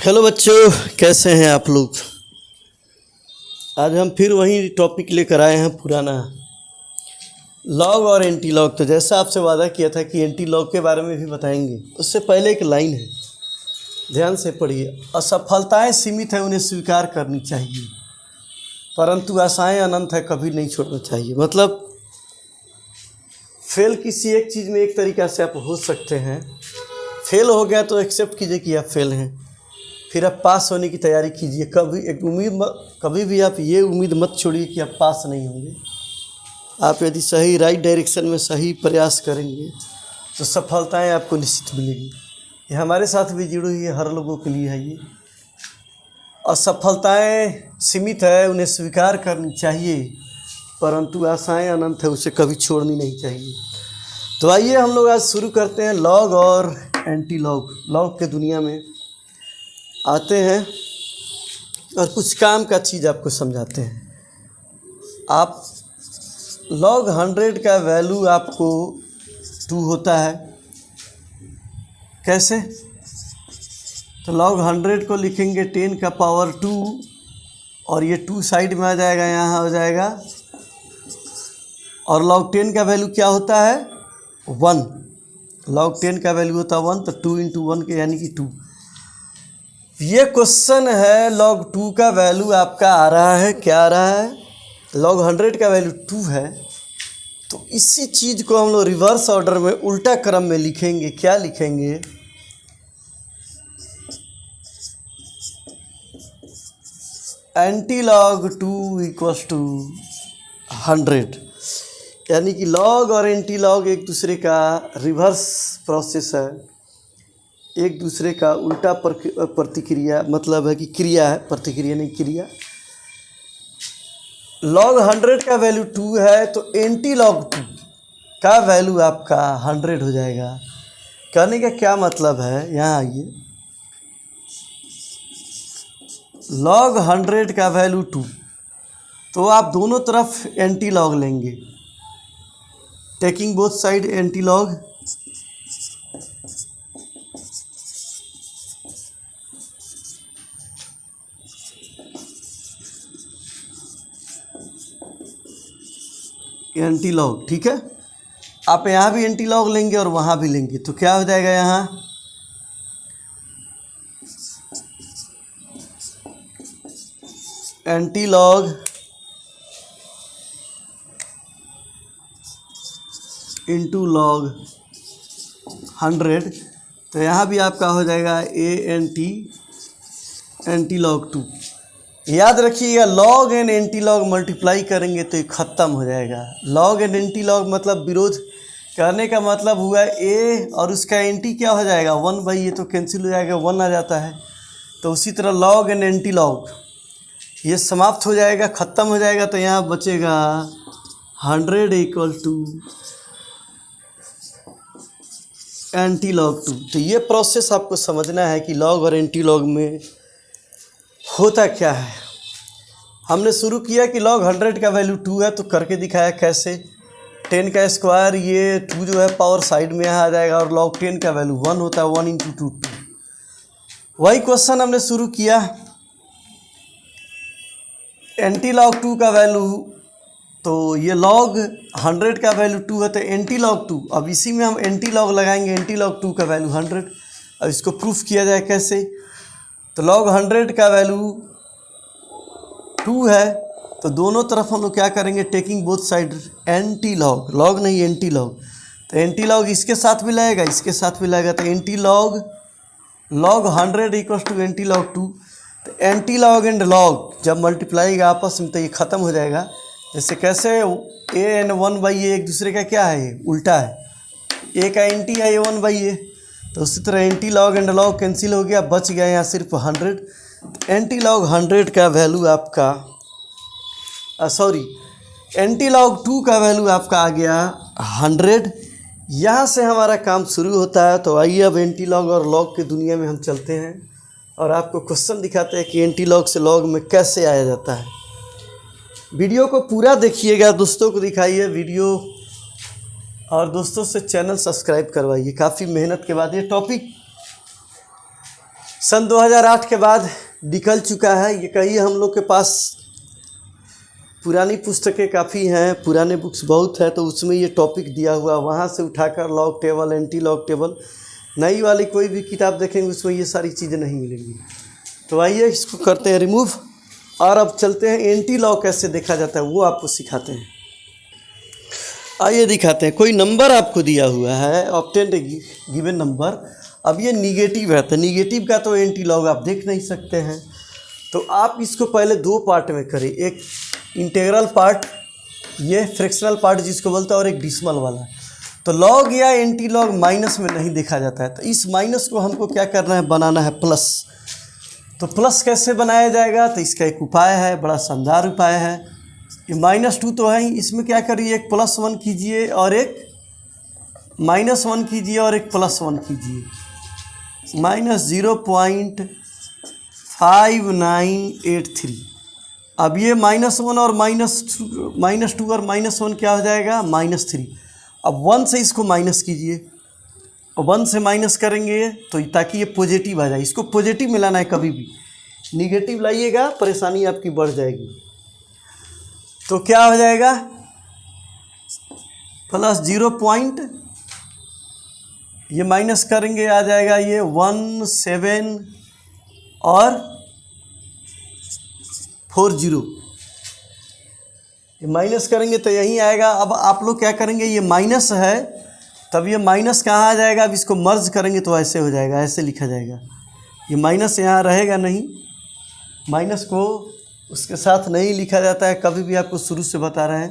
Hello बच्चों, कैसे हैं आप लोग। आज हम फिर वही टॉपिक लेकर आए हैं पुराना, लॉग और एंटी लॉग। तो जैसा आपसे वादा किया था कि एंटी लॉग के बारे में भी बताएंगे, उससे पहले एक लाइन है, ध्यान से पढ़िए। असफलताएं सीमित है, उन्हें स्वीकार करनी चाहिए, परंतु आशाएं अनंत है, कभी नहीं छोड़ना चाहिए। मतलब फेल किसी एक चीज़ में एक तरीक़ा से आप हो सकते हैं। फेल हो गया तो एक्सेप्ट कीजिए कि आप फेल हैं, फिर आप पास होने की तैयारी कीजिए। कभी भी आप ये उम्मीद मत छोड़िए कि आप पास नहीं होंगे। आप यदि सही राइट डायरेक्शन में सही प्रयास करेंगे तो सफलताएं आपको निश्चित मिलेगी। ये हमारे साथ भी जुड़ी हुई है, हर लोगों के लिए है ये। असफलताएं सीमित है, उन्हें स्वीकार करनी चाहिए, परंतु आशाएं अनंत है, उसे कभी छोड़नी नहीं चाहिए। तो आइए हम लोग आज शुरू करते हैं लॉग और एंटी लॉग। लॉग के दुनिया में आते हैं और कुछ काम का चीज़ आपको समझाते हैं। आप लॉग 100 का वैल्यू आपको 2 होता है। कैसे? तो लॉग 100 को लिखेंगे 10 का पावर 2 और ये 2 साइड में आ जाएगा, यहाँ हो जाएगा। और लॉग 10 का वैल्यू क्या होता है? 1। लॉग 10 का वैल्यू होता है 1, तो 2 × 1 के यानी कि 2। ये क्वेश्चन है, लॉग 2 का वैल्यू आपका आ रहा है, क्या आ रहा है? लॉग 100 का वैल्यू 2 है। तो इसी चीज़ को हम लोग रिवर्स ऑर्डर में उल्टा क्रम में लिखेंगे। क्या लिखेंगे? एंटी लॉग 2 = 100, यानी कि लॉग और एंटी लॉग एक दूसरे का रिवर्स प्रोसेस है, एक दूसरे का उल्टा प्रतिक्रिया, मतलब है कि क्रिया है, प्रतिक्रिया नहीं क्रिया। लॉग 100 का वैल्यू 2 है, तो एंटी लॉग 2 का वैल्यू आपका 100 हो जाएगा। कहने का क्या मतलब है, यहाँ आइए। लॉग 100 का वैल्यू 2, तो आप दोनों तरफ एंटी लॉग लेंगे, taking both side anti log. Anti log, ठीक है। आप यहाँ भी एंटी लॉग लेंगे और वहाँ भी लेंगे, तो क्या हो जाएगा यहाँ? एंटी लॉग इंटू लॉग 100, तो यहाँ भी आपका हो जाएगा एंटी लॉग 2। याद रखिएगा, log and anti log multiply करेंगे तो ये ख़त्म हो जाएगा। लॉग एंड एंटी लॉग मतलब विरोध करने का मतलब हुआ ए और उसका एंटी क्या हो जाएगा? 1 भाई, ये तो कैंसिल हो जाएगा, 1 आ जाता है। तो उसी तरह लॉग एंड एंटी लॉग ये समाप्त हो जाएगा, ख़त्म हो जाएगा। तो यहाँ बचेगा 100 = एंटी लॉग 2। तो ये प्रोसेस आपको समझना है कि लॉग और एंटी लॉग में होता क्या है। हमने शुरू किया कि लॉग 100 का वैल्यू 2 है, तो करके दिखाया कैसे। 10 का स्क्वायर, ये 2 जो है पावर साइड में यहाँ आ जाएगा, और लॉग 10 का वैल्यू 1 होता है, 1 × 2 2। वही क्वेश्चन हमने शुरू किया। एंटी लॉग 2 का वैल्यू, तो ये लॉग 100 का वैल्यू 2 है, तो एंटी लॉग 2, अब इसी में हम एंटी लॉग लगाएंगे। एंटी लॉग 2 का वैल्यू 100। अब इसको प्रूफ किया जाए कैसे? तो लॉग 100 का वैल्यू 2 है, तो दोनों तरफ हम लोग क्या करेंगे? Taking both side anti log, log नहीं एंटी लॉग। तो एंटी लॉग इसके साथ भी लगेगा, इसके साथ भी लगेगा, तो एंटी लॉग 100 = एंटी लॉग 2। तो एंटी लॉग एंड लॉग जब मल्टीप्लाईगा आपस में, तो ये ख़त्म हो जाएगा। जैसे कैसे? ए एंड 1/a एक दूसरे का क्या है? उल्टा है। ए का एंटी है, ये 1/a। तो उसी तरह anti log and log cancel हो गया, बच गया यहाँ सिर्फ 100। एंटी लॉग 100 का वैल्यू आपका एंटी लॉग 2 का वैल्यू आपका आ गया 100। यहाँ से हमारा काम शुरू होता है। तो आइए अब एंटी लॉग और लॉग की दुनिया में हम चलते हैं और आपको क्वेश्चन दिखाते हैं कि एंटी लॉग से लॉग में कैसे आया जाता है। वीडियो को पूरा देखिएगा, दोस्तों को दिखाइए वीडियो, और दोस्तों से चैनल सब्सक्राइब करवाइए। काफ़ी मेहनत के बाद ये टॉपिक सन 2008 के बाद निकल चुका है। ये कहीं हम लोग के पास पुरानी पुस्तकें काफ़ी हैं, पुराने बुक्स बहुत है, तो उसमें ये टॉपिक दिया हुआ, वहाँ से उठाकर log table, anti log table, नई वाली कोई भी किताब देखेंगे उसमें ये सारी चीज़ें नहीं मिलेंगी। तो आइए इसको करते हैं रिमूव और अब चलते हैं एंटी लॉग कैसे देखा जाता है वो आपको सिखाते हैं। आइए दिखाते हैं। कोई नंबर आपको दिया हुआ है, ऑब्टेन गिवन नंबर, अब ये निगेटिव है, तो निगेटिव का तो एंटी लॉग आप देख नहीं सकते हैं। तो आप इसको पहले दो पार्ट में करें, एक इंटीग्रल पार्ट, ये फ्रैक्शनल पार्ट जिसको बोलते हैं, और एक डिसिमल वाला। तो लॉग या एंटी लॉग माइनस में नहीं देखा जाता है, तो इस माइनस को हमको क्या करना है, बनाना है प्लस। तो प्लस कैसे बनाया जाएगा, तो इसका एक उपाय है, बड़ा शानदार उपाय है। ये -2 तो है ही, इसमें क्या करिए, एक +1 कीजिए और एक -1 कीजिए और एक +1 कीजिए, -0.5983। अब ये -1 और -2 और -1 क्या हो जाएगा, -3। अब 1 से इसको माइनस कीजिए, और 1 से माइनस करेंगे तो ताकि ये पॉजिटिव आ जाए। इसको पॉजिटिव मिलाना है, कभी भी निगेटिव लाइएगा परेशानी आपकी बढ़ जाएगी। तो क्या हो जाएगा, +0. ये माइनस करेंगे आ जाएगा ये 17 और 40। ये माइनस करेंगे तो यहीं आएगा। अब आप लोग क्या करेंगे, ये माइनस है, तब ये माइनस कहाँ आ जाएगा, अब इसको मर्ज करेंगे तो ऐसे हो जाएगा, ऐसे लिखा जाएगा। ये माइनस यहाँ रहेगा नहीं, माइनस को उसके साथ नहीं लिखा जाता है, कभी भी आपको शुरू से बता रहे हैं।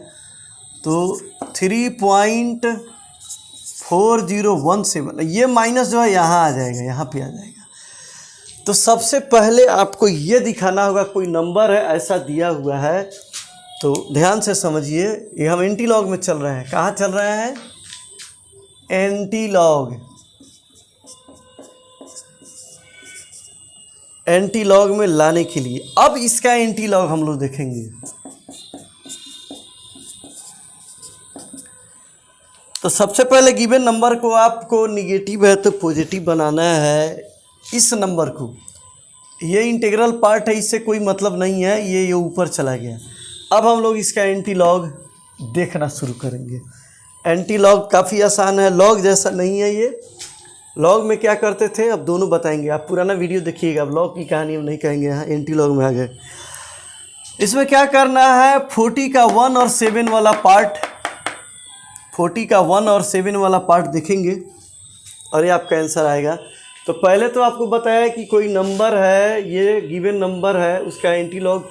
तो 3.4017, ये माइनस जो है यहाँ आ जाएगा, यहाँ पे आ जाएगा। तो सबसे पहले आपको ये दिखाना होगा, कोई नंबर है ऐसा दिया हुआ है, तो ध्यान से समझिए। ये हम एंटी लॉग में चल रहे हैं, कहाँ चल रहे हैं, एंटी लॉग। एंटी लॉग में लाने के लिए अब इसका एंटी लॉग हम लोग देखेंगे। तो सबसे पहले गिवन नंबर को आपको निगेटिव है तो पॉजिटिव बनाना है। इस नंबर को, ये इंटीग्रल पार्ट है, इससे कोई मतलब नहीं है, ये ऊपर चला गया। अब हम लोग इसका एंटी लॉग देखना शुरू करेंगे। एंटी लॉग काफ़ी आसान है, लॉग जैसा नहीं है ये। लॉग में क्या करते थे, अब दोनों बताएंगे, आप पुराना वीडियो देखिएगा। अब लॉग की कहानी हम नहीं कहेंगे, यहाँ एंटी लॉग में आ गए। इसमें क्या करना है, 40 का 1 और 7 वाला पार्ट, 40 का 1 और 7 वाला पार्ट देखेंगे और ये आपका आंसर आएगा। तो पहले तो आपको बताया कि कोई नंबर है, ये गिवन नंबर है, उसका एंटी लॉग,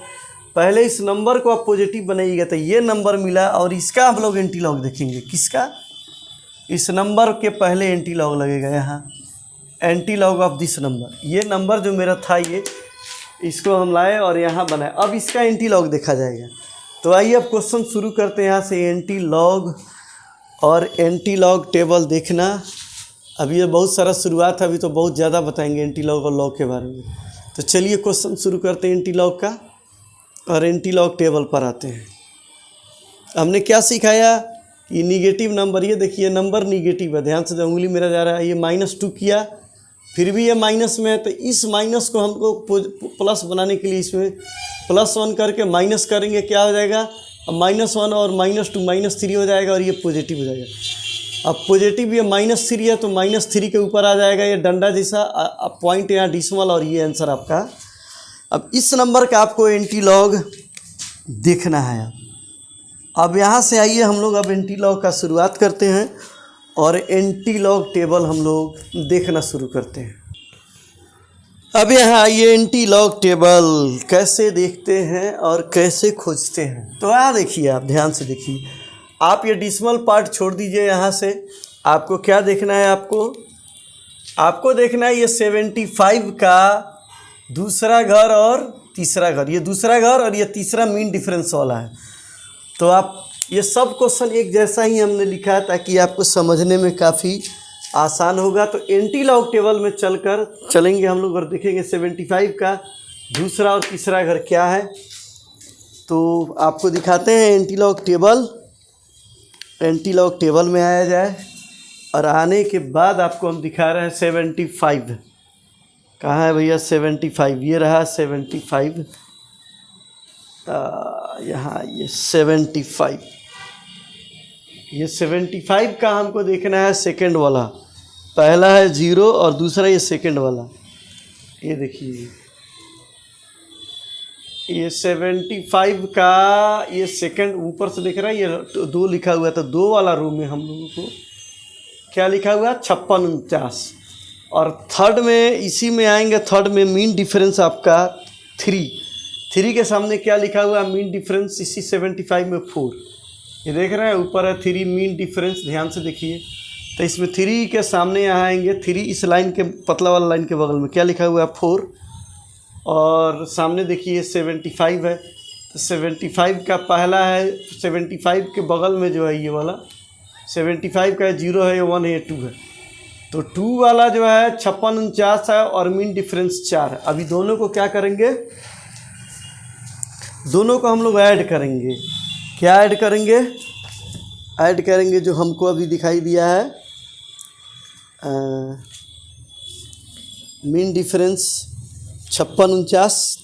पहले इस नंबर को आप पॉजिटिव बनाइएगा तो ये नंबर मिला, और इसका हम लोग एंटी लॉग देखेंगे। किसका, इस नंबर के पहले एंटी लॉग लगेगा यहाँ, anti log of this number. ये नंबर जो मेरा था, ये इसको हम लाए और यहाँ बनाए, अब इसका एंटी लॉग देखा जाएगा। तो आइए अब क्वेश्चन शुरू करते हैं यहाँ से। एंटी लॉग और एंटी लॉग टेबल देखना। अभी ये बहुत सारा शुरुआत है, अभी तो बहुत ज़्यादा बताएंगे एंटी लॉग और लॉग के बारे में। तो चलिए क्वेश्चन शुरू करते हैं एंटी लॉग का, और एंटी लॉग टेबल पर आते हैं। हमने क्या सिखाया, ये निगेटिव नंबर, ये देखिए नंबर निगेटिव है, ध्यान से, जो उंगली मेरा जा रहा है, ये -2 किया, फिर भी ये माइनस में है, तो इस माइनस को हमको प्लस बनाने के लिए इसमें +1 करके माइनस करेंगे, क्या हो जाएगा, अब -1 और -2 -3 हो जाएगा, और ये पॉजिटिव हो जाएगा। अब पॉजिटिव ये -3 है, तो -3 के ऊपर आ जाएगा ये डंडा जैसा, अब पॉइंट यहाँ डिसिमल, और ये आंसर आपका। अब इस नंबर का आपको एंटी लॉग देखना है। अब यहाँ से आइए हम लोग अब एंटी लॉग का शुरुआत करते हैं, और एंटी लॉग टेबल हम लोग देखना शुरू करते हैं। अब यहाँ आइए, एंटी लॉग टेबल कैसे देखते हैं और कैसे खोजते हैं। तो यहाँ देखिए, आप ध्यान से देखिए, आप ये डिसिमल पार्ट छोड़ दीजिए यहाँ से। आपको क्या देखना है, आपको देखना है ये 75 का दूसरा घर और तीसरा घर, ये दूसरा घर और ये तीसरा मीन डिफरेंस वाला है। तो आप ये सब क्वेश्चन एक जैसा ही हमने लिखा है, ताकि आपको समझने में काफ़ी आसान होगा। तो एंटी लॉग टेबल में चलेंगे हम लोग और देखेंगे 75 का दूसरा और तीसरा घर क्या है। तो आपको दिखाते हैं anti log table. Anti log table में आया जाए, और आने के बाद आपको हम दिखा रहे हैं 75। कहाँ है भैया 75, ये रहा 75, यहाँ ये 75, ये 75 का हमको देखना है सेकंड वाला, पहला है 0 और दूसरा ये सेकंड वाला। ये देखिए ये 75 का ये सेकंड ऊपर से दिख रहा है, ये 2 लिखा हुआ है, तो 2 वाला रो में हम लोगों को क्या लिखा हुआ है 5649। और थर्ड में इसी में आएंगे, थर्ड में मीन डिफरेंस आपका 3 के सामने क्या लिखा हुआ है मीन डिफरेंस इसी 75 में 4। ये देख रहे हैं ऊपर है 3 मीन डिफरेंस, ध्यान से देखिए। तो इसमें 3 के सामने यहाँ आएंगे 3, इस लाइन के पतला वाला लाइन के बगल में क्या लिखा हुआ है 4, और सामने देखिए 75 है, तो 75 का पहला है 75 के बगल में जो है ये वाला 75 का 0 है, 1 है, 2 है, तो 2 वाला जो है 5649 है और मीन डिफरेंस 4 है। अभी दोनों को क्या करेंगे, दोनों को हम लोग ऐड करेंगे। क्या ऐड करेंगे, ऐड करेंगे जो हमको अभी दिखाई दिया है मीन डिफरेंस 5649,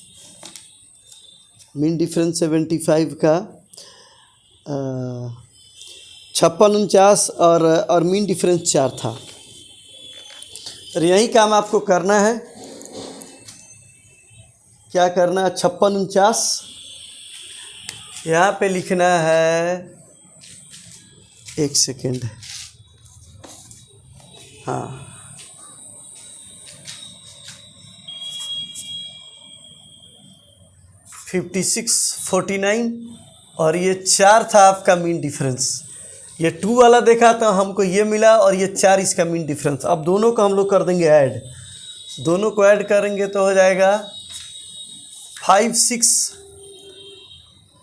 मीन डिफरेंस 75 का 5649 और मीन डिफरेंस 4 था। और यही काम आपको करना है। क्या करना है, 5649 यहाँ पे लिखना है, एक सेकेंड, हाँ, $56.49 और ये 4 था आपका मीन डिफरेंस। ये 2 वाला देखा तो हमको ये मिला और ये 4 इसका मीन डिफरेंस। अब दोनों को हम लोग कर देंगे ऐड, दोनों को ऐड करेंगे तो हो जाएगा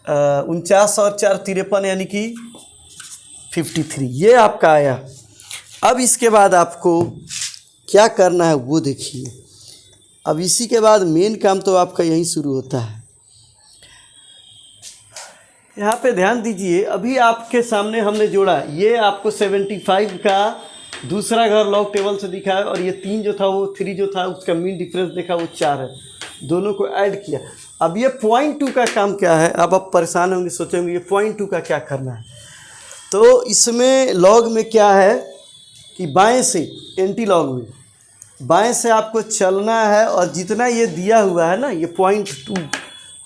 49 और 4 53 यानी कि 53, ये आपका आया। अब इसके बाद आपको क्या करना है वो देखिए। अब इसी के बाद मेन काम तो आपका यहीं शुरू होता है। यहाँ पे ध्यान दीजिए, अभी आपके सामने हमने जोड़ा, ये आपको 75 का दूसरा घर लॉग टेबल से दिखा है और ये 3 जो था वो 3 जो था उसका मीन डिफरेंस देखा वो 4 है, दोनों को ऐड किया। अब ये 0.2 का काम क्या है, अब आप परेशान होंगे, सोचेंगे ये 0.2 का क्या करना है। तो इसमें लॉग में क्या है कि बाएं से एंटी लॉग में बाएं से आपको चलना है और जितना ये दिया हुआ है ना ये 0.2,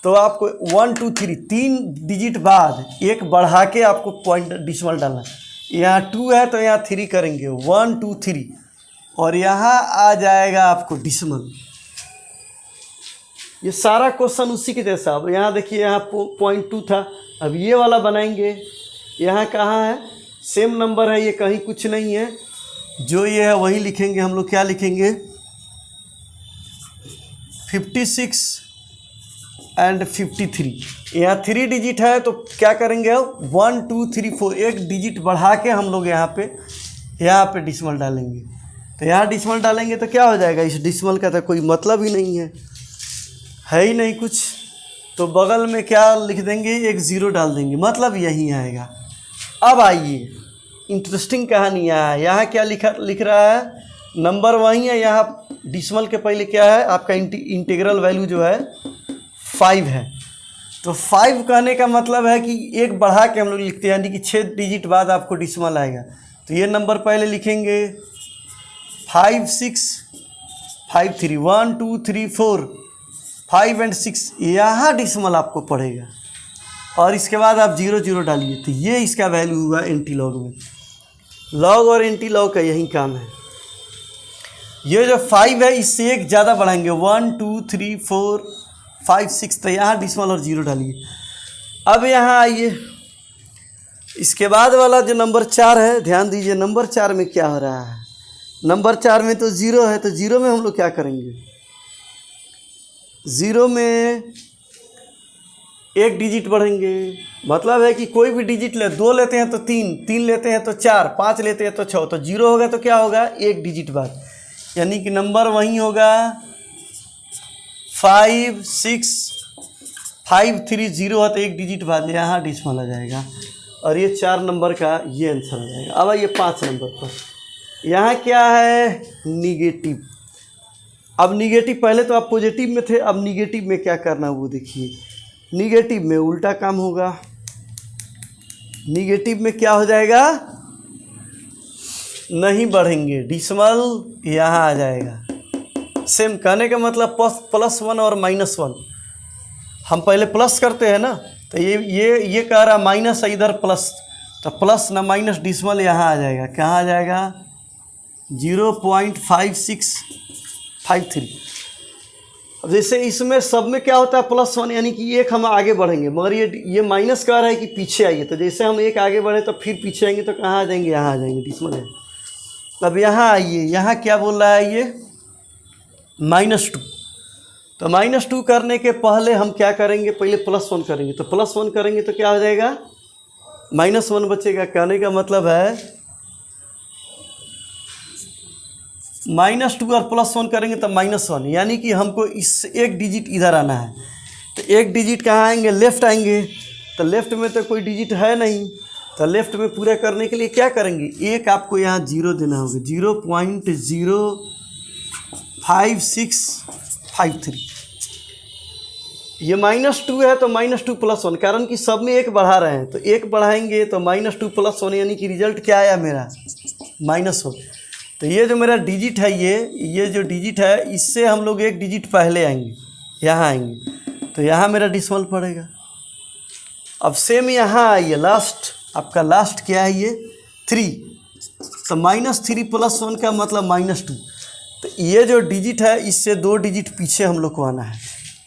तो आपको 1 2 3 डिजिट बाद एक बढ़ा के आपको पॉइंट डिसिमल डालना है। यहाँ 2 है तो यहाँ 3 करेंगे, 1 2 3 और यहाँ आ जाएगा आपको डिसिमल। ये सारा क्वेश्चन उसी के जैसा। अब यहाँ देखिए, यहाँ 0.2 था, अब ये वाला बनाएंगे। यहाँ कहाँ है, सेम नंबर है, ये कहीं कुछ नहीं है, जो ये है वही लिखेंगे हम लोग। क्या लिखेंगे, 56 एंड 53। यहाँ 3 डिजिट है तो क्या करेंगे, 1 2 3 4 एक डिजिट बढ़ा के हम लोग यहाँ पे डिसिमल डालेंगे। तो यहाँ डिसिमल डालेंगे तो क्या हो जाएगा, इस डिसिमल का तो कोई मतलब ही नहीं है ही नहीं कुछ, तो बगल में क्या लिख देंगे, एक 0 डाल देंगे, मतलब यही आएगा। अब आइए इंटरेस्टिंग कहानी है। यहाँ क्या लिख रहा है, नंबर वही है, यहाँ डिसिमल के पहले क्या है आपका इंटीग्रल वैल्यू जो है 5 है। तो 5 कहने का मतलब है कि एक बढ़ा के हम लोग लिखते हैं, यानी कि 6 डिजिट बाद आपको डिसिमल आएगा। तो ये नंबर पहले लिखेंगे 5 6 5 3 1 2 3 4 5 एंड 6, यहाँ डिसिमल आपको पड़ेगा और इसके बाद आप 0 0 डालिए। तो ये इसका वैल्यू हुआ एंटी लॉग में। लॉग और एंटी लॉग का यही काम है। ये जो 5 है इससे एक ज़्यादा बढ़ाएंगे, 1 2 3 4 5 6, तो यहाँ डिसिमल और 0 डालिए। अब यहाँ आइए, इसके बाद वाला जो नंबर 4 है, ध्यान दीजिए नंबर 4 में क्या हो रहा है। नंबर 4 में तो 0 है, तो 0 में हम लोग क्या करेंगे, 0 में एक डिजिट बढ़ेंगे। मतलब है कि कोई भी डिजिट ले, 2 लेते हैं तो 3, 3 लेते हैं तो 4, 5 लेते हैं तो 6, तो 0 होगा तो क्या होगा, एक डिजिट बाद, यानी कि नंबर वही होगा 5 6 5 3 0 है तो एक डिजिट बाद यहाँ डिसिमल आ जाएगा और ये 4 नंबर का ये आंसर आ जाएगा। अब ये 5 नंबर पर यहाँ क्या है, निगेटिव। अब निगेटिव, पहले तो आप पॉजिटिव में थे, अब निगेटिव में क्या करना वो देखिए। निगेटिव में उल्टा काम होगा। निगेटिव में क्या हो जाएगा, नहीं बढ़ेंगे, डिसमल यहाँ आ जाएगा। सेम कहने का मतलब +1 और -1, हम पहले प्लस करते हैं ना, तो ये कह रहा माइनस है, इधर प्लस, तो प्लस ना माइनस डिसमल यहाँ आ जाएगा। कहाँ आ जाएगा, 0.5653। अब जैसे इसमें सब में क्या होता है +1, यानी कि एक हम आगे बढ़ेंगे, मगर ये माइनस कह रहा है कि पीछे आइए, तो जैसे हम एक आगे बढ़े तो फिर पीछे आएंगे, तो कहाँ आ जाएंगे, यहाँ आ जाएंगे, डिसमल है। अब यहाँ आइए, यहाँ क्या बोल रहा है ये, -2। तो -2 करने के पहले हम क्या करेंगे, पहले +1 करेंगे, तो +1 करेंगे तो क्या हो जाएगा, -1 बचेगा। कहने का मतलब है -2 और +1 करेंगे तो -1, यानी कि हमको इस एक डिजिट इधर आना है। तो एक डिजिट कहाँ आएंगे, लेफ़्ट आएंगे, तो लेफ़्ट में तो कोई डिजिट है नहीं, तो लेफ़्ट में पूरा करने के लिए क्या करेंगे, एक आपको यहाँ 0 देना होगा, 0.05653। ये -2 है तो -2 + 1, कारण कि सब में एक बढ़ा रहे हैं, तो एक बढ़ाएंगे तो -2 + 1, यानी कि रिजल्ट क्या आया मेरा, -1। तो ये जो मेरा डिजिट है, ये जो डिजिट है, इससे हम लोग एक डिजिट पहले आएंगे, यहाँ आएंगे, तो यहाँ मेरा डिसमल पड़ेगा। अब सेम यहाँ आइए, लास्ट आपका लास्ट क्या है, ये 3, तो -3 + 1 का मतलब -2। तो ये जो डिजिट है, इससे 2 डिजिट पीछे हम लोग को आना है,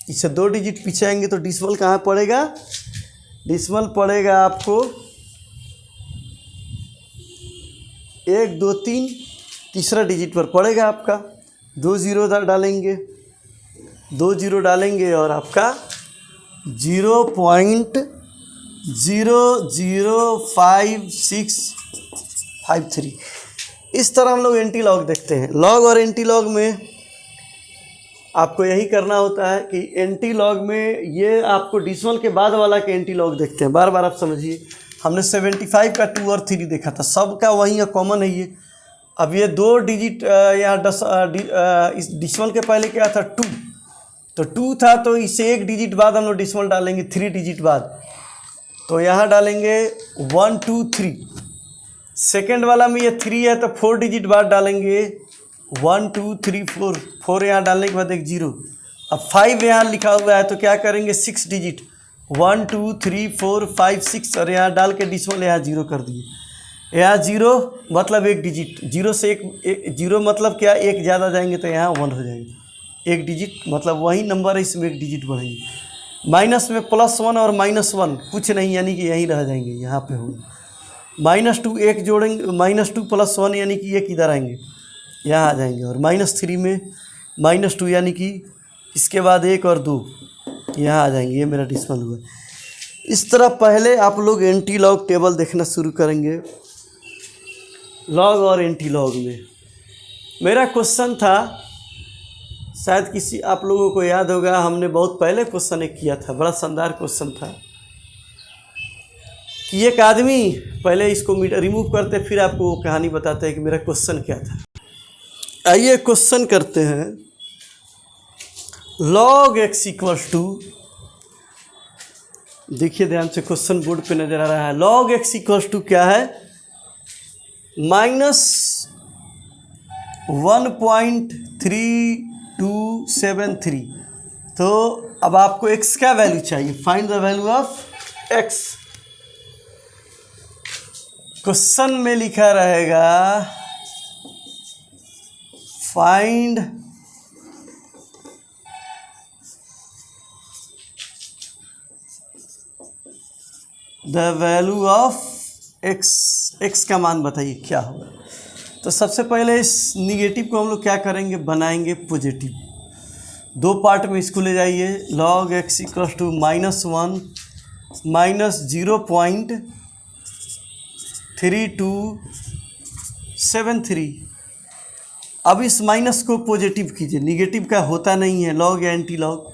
इससे 2 डिजिट पीछे आएंगे, तो डिसमल कहाँ पड़ेगा, डिसमल पड़ेगा आपको 1 2 3, तीसरा डिजिट पर पड़ेगा आपका, 2 0 डालेंगे, 2 0 डालेंगे और आपका 0.00553। इस तरह हम लोग एंटी लॉग देखते हैं। लॉग और एंटी लॉग में आपको यही करना होता है कि एंटी लॉग में ये आपको डिसमल के बाद वाला के एंटी लॉग देखते हैं। बार बार आप समझिए, हमने 75 का 2 और 3 देखा था, सबका वही कॉमन है ये। अब ये 2 डिजिट यहाँ इस डिसमल के पहले क्या था, 2, तो 2 था, तो इससे एक डिजिट बाद हम लोग डिसमल डालेंगे 3 डिजिट बाद, तो यहाँ डालेंगे 1 2 3। सेकेंड वाला में ये 3 है, तो 4 डिजिट बाद डालेंगे 1 2 3 4, 4 यहाँ डालने के बाद एक 0। अब 5 यहाँ लिखा हुआ है, तो क्या करेंगे 6 डिजिट, 1 2 3 4 5 6, और यहाँ डाल के डिसमल यहाँ 0 कर दिए। यहाँ 0 मतलब एक डिजिट, 0 से एक 0 मतलब क्या, एक ज़्यादा जाएंगे तो यहाँ 1 हो जाएंगे, एक डिजिट मतलब वही नंबर है, इसमें एक डिजिट बढ़ेंगे। माइनस में +1 और -1 कुछ नहीं, यानी कि यहीं रह जाएंगे, यहाँ पे होगा। -2 एक जोड़ेंगे, -2 + 1 यानी कि एक इधर आएंगे, यहाँ आ जाएंगे, और -3 में -2 यानी कि इसके बाद 1 और 2 यहाँ आ जाएंगे, ये मेरा डिसमल हुआ। इस तरह पहले आप लोग एंटी लॉग टेबल देखना शुरू करेंगे। लॉग और एंटी लॉग में मेरा क्वेश्चन था, शायद किसी आप लोगों को याद होगा, हमने बहुत पहले क्वेश्चन एक किया था, बड़ा शानदार क्वेश्चन था कि एक आदमी, पहले इसको रिमूव करते फिर आपको कहानी बताते हैं कि मेरा क्वेश्चन क्या था। आइए क्वेश्चन करते हैं। log x = देखिए ध्यान से, क्वेश्चन बोर्ड पे नजर आ रहा है। log x = क्या है, -1.3273। तो अब आपको x का वैल्यू चाहिए, find the value of x। Question में लिखा रहेगा find the value of x। x का मान बताइए क्या होगा। तो सबसे पहले इस निगेटिव को हम लोग क्या करेंगे, बनाएंगे पॉजिटिव। 2 पार्ट में इसको ले जाइए। log x = -1 -0.3273। अब इस माइनस को पॉजिटिव कीजिए, निगेटिव का होता नहीं है लॉग या एंटी लॉग।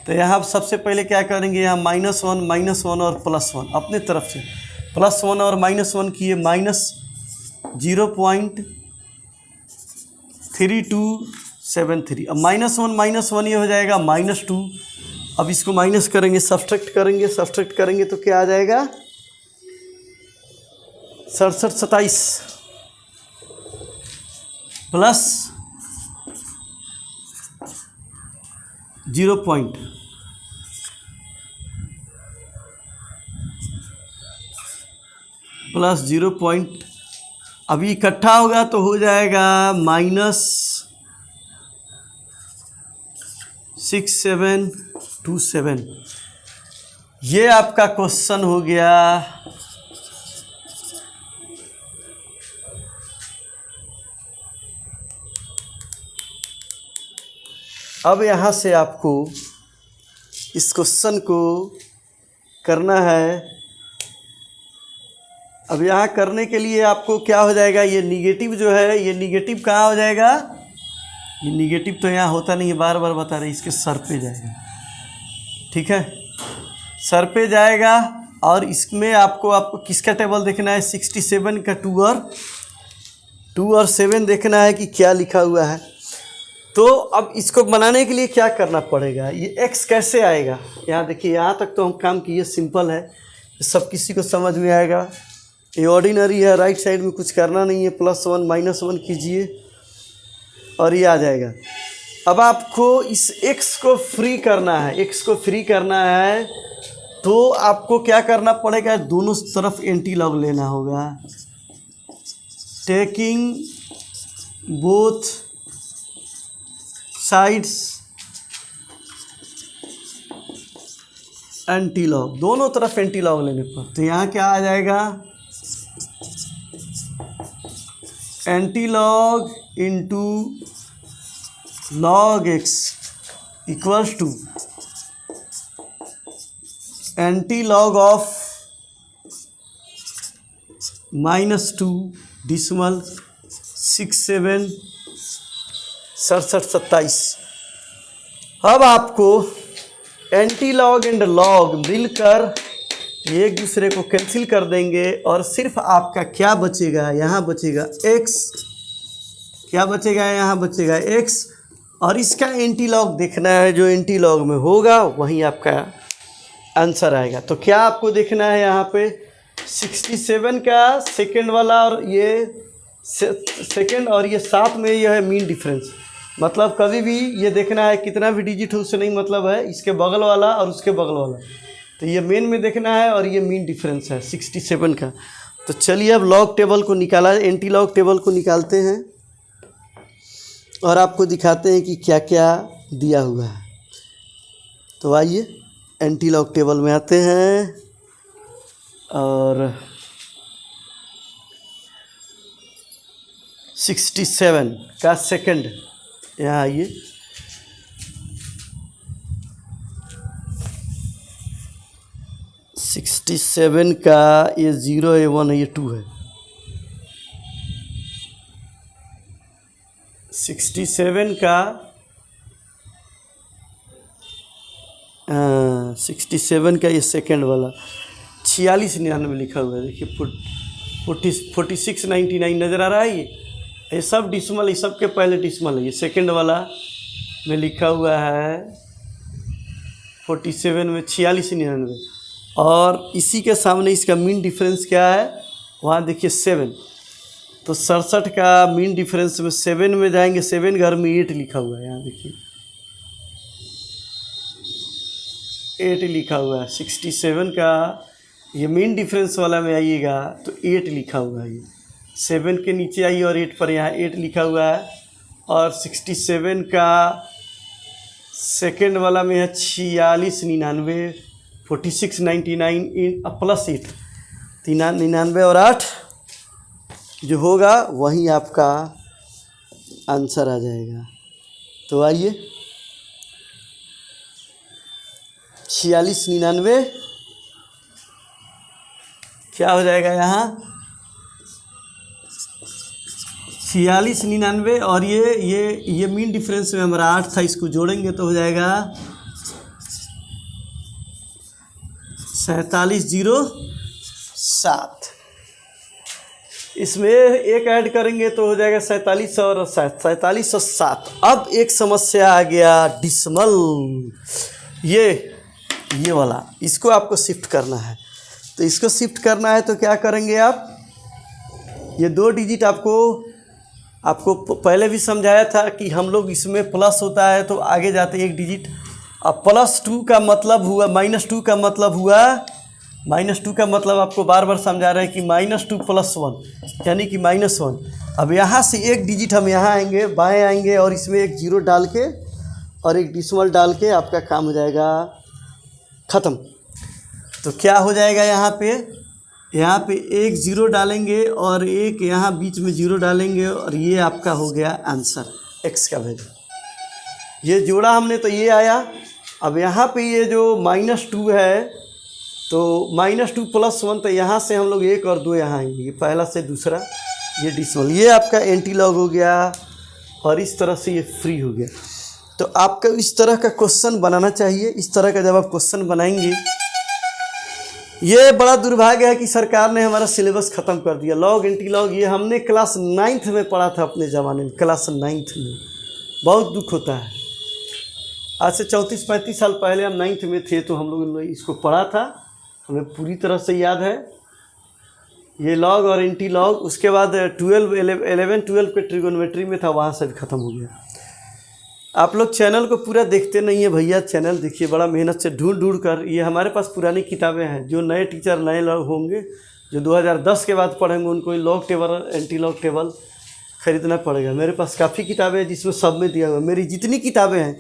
तो यहाँ सबसे पहले क्या करेंगे, यहाँ -1 -1 और +1 अपने तरफ से, +1 और -1 किए, -0.3273 73। अब -1 ये हो जाएगा -2। अब इसको माइनस करेंगे, सब्सट्रैक्ट करेंगे तो क्या आ जाएगा 67 27 प्लस 0 पॉइंट प्लस 0 पॉइंट। अभी इकट्ठा होगा तो हो जाएगा -6727। ये आपका क्वेश्चन हो गया। अब यहाँ से आपको इस क्वेश्चन को करना है। अब यहाँ करने के लिए आपको क्या हो जाएगा, ये निगेटिव जो है, ये निगेटिव कहाँ हो जाएगा, ये निगेटिव तो यहाँ होता नहीं है, बार बार बता रहे, इसके सर पे जाएगा। ठीक है, सर पे जाएगा। और इसमें आपको किसका टेबल देखना है, 67 का 2 और 7 देखना है कि क्या लिखा हुआ है। तो अब इसको बनाने के लिए क्या करना पड़ेगा, ये x कैसे आएगा। यहाँ देखिए, यहाँ तक तो हम काम किए, सिंपल है, सब किसी को समझ में आएगा। ये ऑर्डिनरी है, राइट साइड में कुछ करना नहीं है, +1 -1 कीजिए और ये आ जाएगा। अब आपको इस x को फ्री करना है, तो आपको क्या करना पड़ेगा, दोनों तरफ एंटी लॉग लेना होगा। Taking both sides anti log, दोनों तरफ एंटी लॉग लेने पर, तो यहाँ क्या आ जाएगा, anti log into log x equals to anti log of -2 decimal 67 67 27। अब आपको एंटी लॉग एंड लॉग मिलकर एक दूसरे को कैंसिल कर देंगे और सिर्फ आपका क्या बचेगा, यहाँ बचेगा x, क्या बचेगा, यहाँ बचेगा x। और इसका एंटी लॉग देखना है, जो एंटी लॉग में होगा वहीं आपका आंसर आएगा। तो क्या आपको देखना है, यहाँ पे 67 का सेकंड वाला और ये सेकंड और ये साथ में ये है मीन डिफरेंस। मतलब कभी भी ये देखना है कितना भी डिजिट हो, उससे नहीं मतलब है, इसके बगल वाला और उसके बगल वाला। तो ये मेन में देखना है और ये मीन डिफरेंस है 67 का। तो चलिए अब लॉग टेबल को निकाला, एंटी लॉग टेबल को निकालते हैं और आपको दिखाते हैं कि क्या क्या दिया हुआ है। तो आइए एंटी लॉग टेबल में आते हैं और 67 का सेकंड, यहाँ आइए, सिक्सटी 67 का ये 0 है, 1 है, ये 2 है। 67 का 67 का ये सेकंड वाला 4699 लिखा हुआ है। देखिए 4699 नज़र आ रहा है। ये सब डिसमल, ये सब के पहले डिसमल है। ये सेकंड वाला में लिखा हुआ है 47 में 4699 और इसी के सामने इसका मीन डिफरेंस क्या है, वहाँ देखिए 7। तो 67 का मीन डिफरेंस में 7 में जाएंगे, 7 घर में 8 लिखा हुआ है। यहाँ देखिए 8 लिखा हुआ है। 67 का ये मीन डिफरेंस वाला में आइएगा तो 8 लिखा हुआ है। ये 7 के नीचे आइए और 8 पर यहाँ 8 लिखा हुआ है। और 67 का सेकेंड वाला में है 4699, 4699 इन प्लस 8, 399 और 8 जो होगा वही आपका आंसर आ जाएगा। तो आइए 4699 क्या हो जाएगा, यहाँ 4699 और ये मीन डिफरेंस में हमारा 8 था, इसको जोड़ेंगे तो हो जाएगा 4707। इसमें एक ऐड करेंगे तो हो जाएगा 47 और 4707। अब एक समस्या आ गया डिसमल, ये वाला, इसको आपको शिफ्ट करना है। तो इसको शिफ्ट करना है तो क्या करेंगे आप, ये 2 डिजिट आपको पहले भी समझाया था कि हम लोग इसमें प्लस होता है तो आगे जाते 1 डिजिट। अब +2 का मतलब हुआ, -2 का मतलब हुआ, -2 का मतलब आपको बार बार समझा रहे हैं कि -2 + 1 यानी कि -1। अब यहाँ से 1 डिजिट हम यहाँ आएंगे, बाएं आएंगे और इसमें एक 0 डाल के और एक डिसमल डाल के आपका काम हो जाएगा ख़त्म। तो क्या हो जाएगा यहाँ पे 1 0 डालेंगे और एक यहाँ बीच में 0 डालेंगे और ये आपका हो गया आंसर x का वैल्यू। ये जोड़ा हमने तो ये आया। अब यहाँ पे ये जो -2 है तो -2 + 1, तो यहाँ से हम लोग 1 और 2 यहाँ आएंगे, ये पहला से दूसरा, ये डिसमल, ये आपका एंटी लॉग हो गया और इस तरह से ये फ्री हो गया। तो आपको इस तरह का क्वेश्चन बनाना चाहिए। इस तरह का जब आप क्वेश्चन बनाएंगे, ये बड़ा दुर्भाग्य है कि सरकार ने हमारा सिलेबस ख़त्म कर दिया। लॉग एंटी लॉग ये हमने क्लास 9th में पढ़ा था अपने ज़माने में, क्लास 9th में। बहुत दुख होता है, आज से 34-35 साल पहले हम 9th में थे तो हम लोगों ने इसको पढ़ा था, हमें पूरी तरह से याद है ये लॉग और एंटी लॉग। उसके बाद 11-12 के ट्रिगोनोमेट्री में था, वहाँ से भी ख़त्म हो गया। आप लोग चैनल को पूरा देखते नहीं है भैया, चैनल देखिए, बड़ा मेहनत से ढूंढ कर। ये हमारे पास पुरानी किताबें हैं, जो नए टीचर नए लोग होंगे जो 2010 के बाद पढ़ेंगे उनको log table anti log table ख़रीदना पड़ेगा। मेरे पास काफ़ी किताबें हैं जिसमें सब में दिया हुआ है, मेरी जितनी किताबें हैं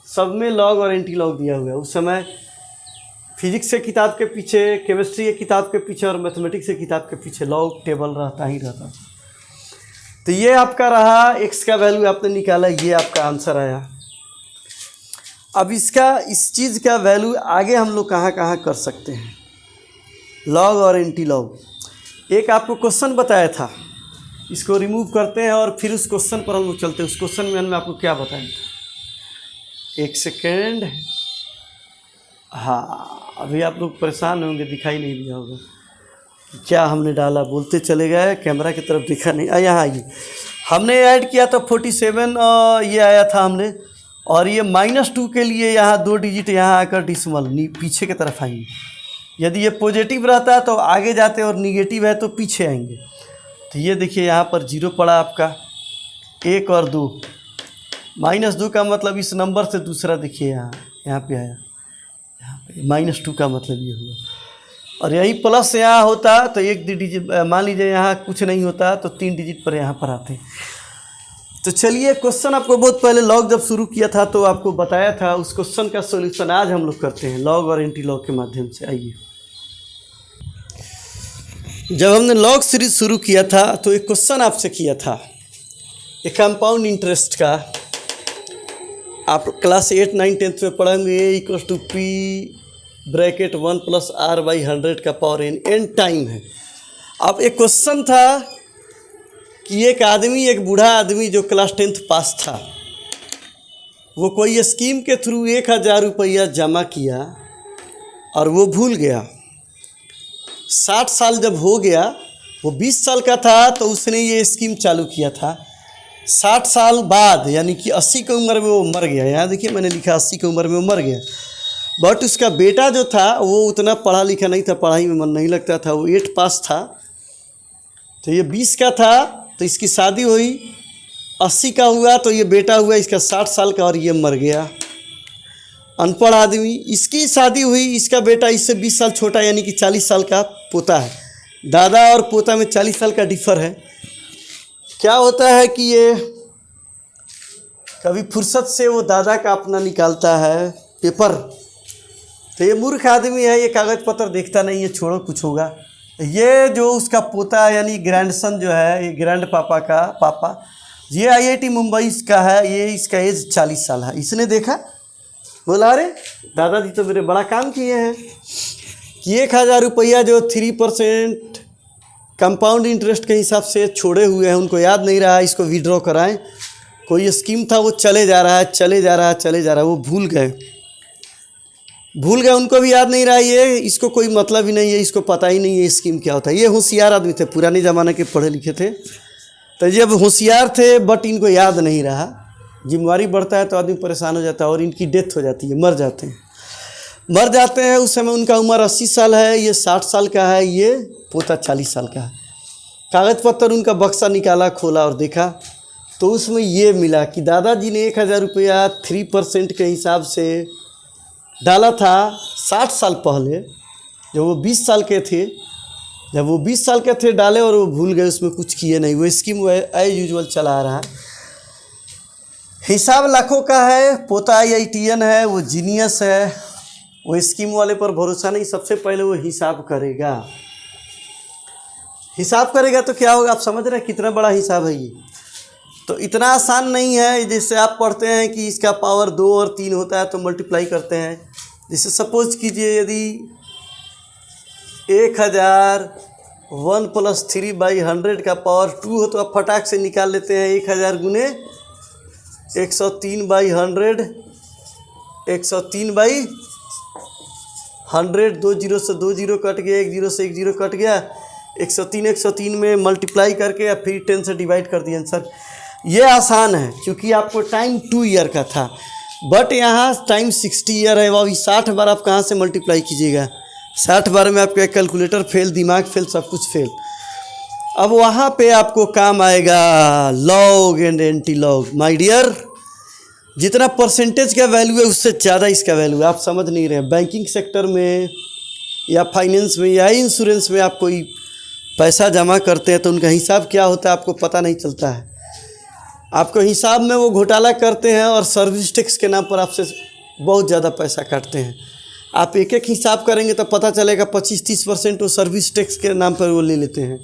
सब में लॉग और एंटी लॉग दिया हुआ है। उस समय फिजिक्स के किताब के पीछे, केमिस्ट्री के किताब के पीछे और मैथमेटिक्स के किताब के पीछे लॉग टेबल रहता ही रहता। तो ये आपका रहा, x का वैल्यू आपने निकाला, ये आपका आंसर आया। अब इस चीज़ का वैल्यू आगे हम लोग कहाँ कहाँ कर सकते हैं, लॉग और एंटी लॉग। एक आपको क्वेश्चन बताया था, इसको रिमूव करते हैं और फिर उस क्वेश्चन पर हम लोग चलते हैं। उस क्वेश्चन में हमने आपको क्या बताया था, 1 सेकेंड। हाँ, अभी आप लोग परेशान होंगे, दिखाई नहीं दिया होगा क्या हमने डाला, बोलते चले गए, कैमरा की तरफ दिखा नहीं। यहाँ आइए, हमने ऐड किया था 47 ये आया था हमने, और ये -2 के लिए यहाँ 2 डिजिट यहाँ आकर डिसमल पीछे की तरफ आएंगे। यदि ये पॉजिटिव रहता तो आगे जाते और निगेटिव है तो पीछे आएंगे। तो ये देखिए यहाँ पर 0 पड़ा आपका, 1 और 2, -2 का मतलब इस नंबर से दूसरा देखिए यहाँ पे आया, यहाँ पे -2 का मतलब ये हुआ। और यही प्लस यहाँ होता तो 1 डिजिट, मान लीजिए यहाँ कुछ नहीं होता तो 3 डिजिट पर यहाँ पर आते। तो चलिए, क्वेश्चन आपको बहुत पहले लॉग जब शुरू किया था तो आपको बताया था, उस क्वेश्चन का सॉल्यूशन आज हम लोग करते हैं लॉग और एंटी लॉग के माध्यम से। आइए, जब हमने लॉग सीरीज शुरू किया था तो एक क्वेश्चन आपसे किया था, एक कंपाउंड इंटरेस्ट का। आप क्लास 8, 9, 10 में पढ़ेंगे, A = P ब्रैकेट 1 + R/100 का पावर n टाइम है। अब एक क्वेश्चन था कि एक आदमी, एक बूढ़ा आदमी जो क्लास 10th पास था, वो कोई स्कीम के थ्रू 1000 रुपया जमा किया और वो भूल गया। 60 साल जब हो गया, वो 20 साल का था तो उसने ये स्कीम चालू किया था। 60 साल बाद यानी कि 80 की उम्र में वो मर गया। यहाँ देखिए मैंने लिखा 80 की उम्र में वो मर गया। बट उसका बेटा जो था वो उतना पढ़ा लिखा नहीं था, पढ़ाई में मन नहीं लगता था, वो 8 पास था। तो ये 20 का था तो इसकी शादी हुई, 80 का हुआ तो ये बेटा हुआ इसका 60 साल का और ये मर गया। अनपढ़ आदमी, इसकी शादी हुई, इसका बेटा इससे 20 साल छोटा यानी कि 40 साल का पोता है। दादा और पोता में 40 साल का डिफर है। क्या होता है कि ये कभी फुर्सत से वो दादा का अपना निकालता है पेपर। तो ये मूर्ख आदमी है, ये कागज़ पत्र देखता नहीं है, छोड़ो कुछ होगा। ये जो उसका पोता यानी ग्रैंडसन जो है, ये ग्रैंड पापा का पापा, ये IIT मुंबई का है, ये इसका एज 40 साल है। इसने देखा, बोला अरे दादाजी तो मेरे बड़ा काम किए हैं कि 1000 रुपया जो 3% कंपाउंड इंटरेस्ट के हिसाब से छोड़े हुए हैं, उनको याद नहीं रहा, इसको विड्रॉ कराएं। कोई स्कीम था वो चले जा रहा है, वो भूल गए। भूल गए, उनको भी याद नहीं रहा, ये इसको कोई मतलब ही नहीं है, इसको पता ही नहीं है स्कीम क्या होता है। ये होशियार आदमी थे, पुराने ज़माने के पढ़े लिखे थे, तो जब होशियार थे बट इनको याद नहीं रहा। जिम्मेवारी बढ़ता है तो आदमी परेशान हो जाता है और इनकी डेथ हो जाती है, मर जाते हैं। उस समय उनका उम्र 80 साल है, ये 60 साल का है, ये पोता 40 साल का है। कागज़ पत्तर उनका बक्सा निकाला, खोला और देखा तो उसमें ये मिला कि दादाजी ने 1000 रुपया 3% के हिसाब से डाला था 60 साल पहले, जब वो 20 साल के थे। जब वो 20 साल के थे डाले और वो भूल गए, उसमें कुछ किए नहीं। वो स्कीम एज यूजुअल चला रहा है। हिसाब लाखों का है, पोता IITian है, वो जीनियस है, वो स्कीम वाले पर भरोसा नहीं। सबसे पहले वो हिसाब करेगा। हिसाब करेगा तो क्या होगा, आप समझ रहे हैं कितना बड़ा हिसाब है ये। तो इतना आसान नहीं है। जैसे आप पढ़ते हैं कि इसका पावर 2 और 3 होता है तो मल्टीप्लाई करते हैं। जैसे सपोज कीजिए यदि 1000 1 + 3/100 का पावर 2 हो तो आप फटाक से निकाल लेते हैं 1000 गुने 103/100, 103/100, 2 जीरो से 2 जीरो कट गया, 1 जीरो से 1 जीरो कट गया, 103 में मल्टीप्लाई करके या फिर 10 से डिवाइड कर दिया आंसर। ये आसान है क्योंकि आपको टाइम 2 ईयर का था, बट यहाँ टाइम 60 ईयर है। अभी 60 बार आप कहाँ से मल्टीप्लाई कीजिएगा, 60 बार में आपका कैलकुलेटर फेल, दिमाग फेल, सब कुछ फेल। अब वहाँ पे आपको काम आएगा log and anti log. My dear, जितना परसेंटेज का वैल्यू है उससे ज़्यादा इसका वैल्यू है। आप समझ नहीं रहे। बैंकिंग सेक्टर में या फाइनेंस में या इंश्योरेंस में आप कोई पैसा जमा करते हैं तो उनका हिसाब क्या होता है आपको पता नहीं चलता है। आपको हिसाब में वो घोटाला करते हैं और सर्विस टैक्स के नाम पर आपसे बहुत ज़्यादा पैसा काटते हैं। आप एक एक हिसाब करेंगे तो पता चलेगा 25-30% वो सर्विस टैक्स के नाम पर वो ले लेते हैं।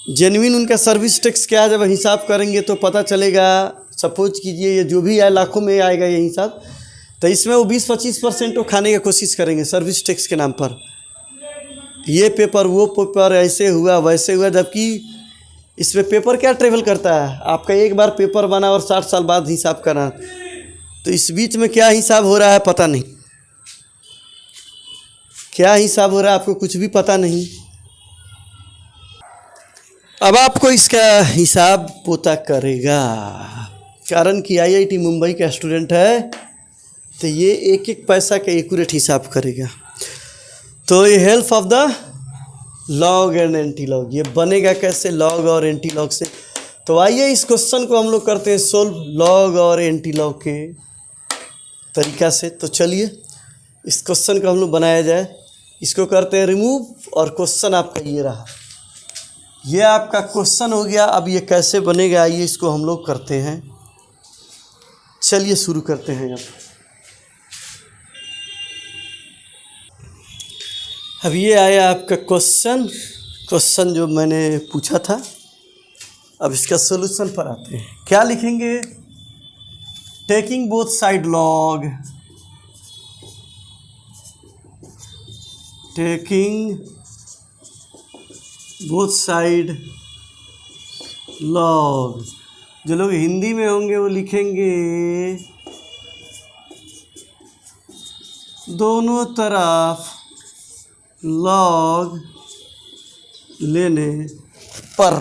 जेन्युइन उनका सर्विस टैक्स क्या है, जब हिसाब करेंगे तो पता चलेगा। सपोज कीजिए ये जो भी है लाखों में आएगा ये हिसाब, तो इसमें वो 20-25% वो खाने की कोशिश करेंगे सर्विस टैक्स के नाम पर। ये पेपर वो पेपर, ऐसे हुआ वैसे हुआ, जबकि इसमें पेपर क्या ट्रेवल करता है। आपका एक बार पेपर बना और 60 साल बाद हिसाब करना, तो इस बीच में क्या हिसाब हो रहा है पता नहीं। क्या हिसाब हो रहा है आपको कुछ भी पता नहीं। अब आपको इसका हिसाब पोता करेगा, कारण कि IIT मुंबई का स्टूडेंट है तो ये एक एक पैसा का एक्यूरेट हिसाब करेगा। तो ये help of the log and anti log, ये बनेगा कैसे लॉग और एंटी लॉग से। तो आइए इस क्वेश्चन को हम लोग करते हैं सोल्व लॉग और एंटी लॉग के तरीका से। तो चलिए इस क्वेश्चन को हम लोग बनाया जाए। इसको करते हैं रिमूव और क्वेश्चन आपका ये रहा। ये आपका क्वेश्चन हो गया। अब ये कैसे बनेगा आइए इसको हम लोग करते हैं। चलिए शुरू करते हैं। अब ये आया आपका क्वेश्चन जो मैंने पूछा था। अब इसका सॉल्यूशन पर आते हैं। क्या लिखेंगे, taking both side log, taking both side log. जो लोग हिंदी में होंगे वो लिखेंगे दोनों तरफ लॉग लेने पर।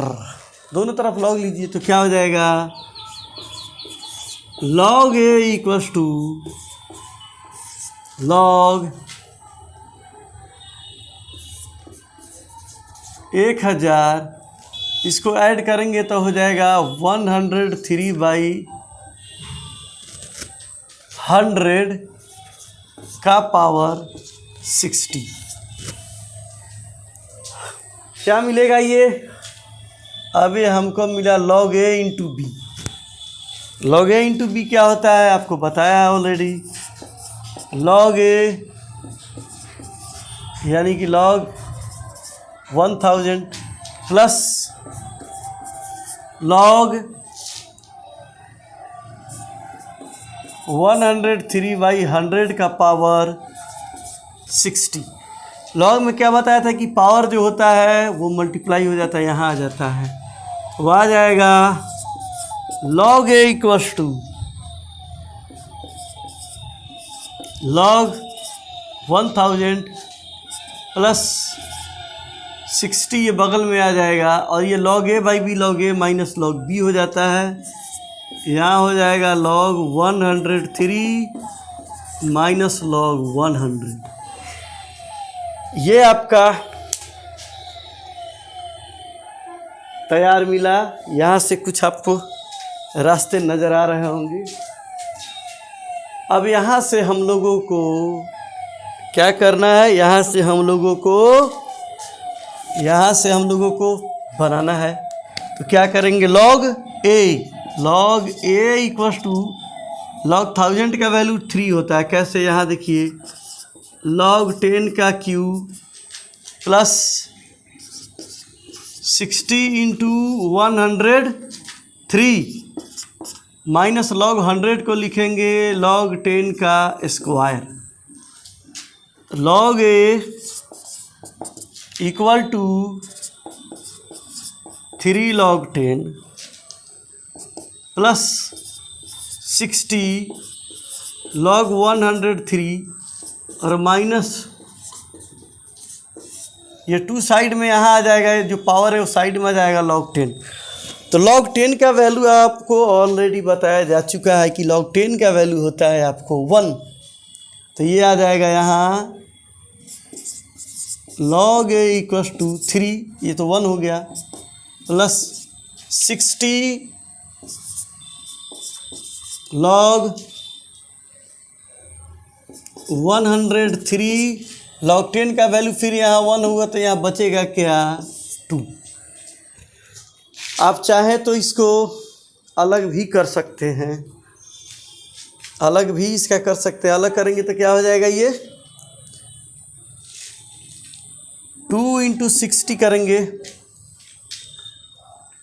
दोनों तरफ लॉग लीजिए तो क्या हो जाएगा, log A equals to log 1000। इसको ऐड करेंगे तो हो जाएगा 103/100 का पावर 60। क्या मिलेगा ये, अभी हमको मिला log A into B. log A into B क्या होता है आपको बताया है ऑलरेडी। log A यानी कि log 1000 प्लस log 103/100 का पावर 60। लॉग में क्या बताया था कि पावर जो होता है वो मल्टीप्लाई हो जाता है, यहाँ आ जाता है। वो आ जाएगा log A equals to log 1000 plus 60 ये बगल में आ जाएगा, और ये log a by B log a minus log b हो जाता है। यहाँ हो जाएगा log 103 माइनस log 100। ये आपका तैयार मिला। यहाँ से कुछ आपको रास्ते नज़र आ रहे होंगे। अब यहाँ से हम लोगों को क्या करना है, यहाँ से हम लोगों को बनाना है। तो क्या करेंगे, log a equals to log 1000 का वैल्यू 3 होता है। कैसे, यहाँ देखिए log 10 का cube plus 60 into 103 minus log 100 को लिखेंगे log 10 का square. log a equal to 3 log 10 plus 60 log 103 और माइनस ये 2 साइड में यहाँ आ जाएगा, ये जो पावर है वो साइड में आ जाएगा log 10। तो log 10 का वैल्यू आपको ऑलरेडी बताया जा चुका है कि log 10 का वैल्यू होता है आपको 1। तो ये आ जाएगा यहाँ log a इक्वल्स टू 3, ये तो 1 हो गया, प्लस 60 log 103 log 10 का वैल्यू फिर यहाँ 1 होगा तो यहाँ बचेगा क्या, 2। आप चाहें तो इसको अलग भी कर सकते हैं, अलग भी इसका कर सकते हैं। अलग करेंगे तो क्या हो जाएगा, ये 2 इंटू 60 करेंगे,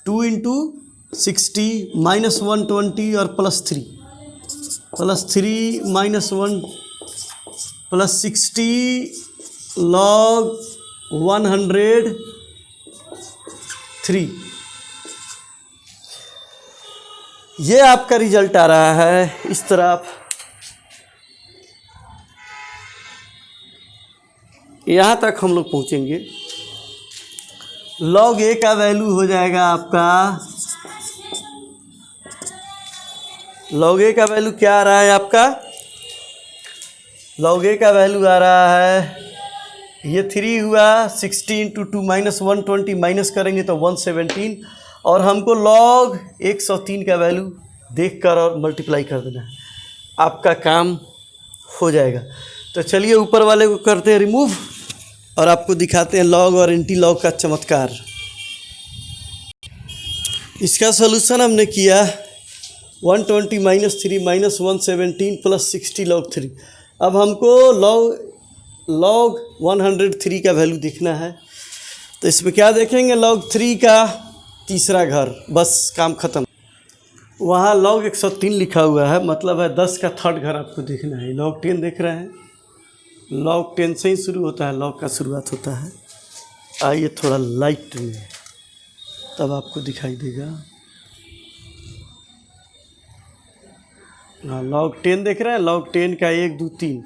2 इंटू 60 माइनस 120 और प्लस 3 माइनस 1 प्लस 60 log 103। ये आपका रिजल्ट आ रहा है। इस तरह आप यहाँ तक हम लोग पहुँचेंगे। log a का वैल्यू हो जाएगा आपका, log a का वैल्यू क्या आ रहा है आपका, log a का वैल्यू आ रहा है, ये 3 हुआ, 60 इंटू 2 माइनस 120 माइनस करेंगे तो 117, और हमको log 103 का वैल्यू देखकर और मल्टीप्लाई कर देना है, आपका काम हो जाएगा। तो चलिए ऊपर वाले को करते हैं रिमूव और आपको दिखाते हैं log और एंटी लॉग का चमत्कार। इसका सॉल्यूशन हमने किया 120 माइनस 3 माइनस 117 प्लस 60 log 3। अब हमको log 103 का वैल्यू देखना है। तो इसमें क्या देखेंगे, log 3 का तीसरा घर, बस काम ख़त्म। वहाँ log 103 लिखा हुआ है, मतलब है 10 का थर्ड घर आपको देखना है। log 10 देख रहे हैं, log 10 से ही शुरू होता है, log का शुरुआत होता है। आइए थोड़ा लाइट में, तब आपको दिखाई देगा। हाँ, log 10 देख रहे हैं, log 10 का 1 2 3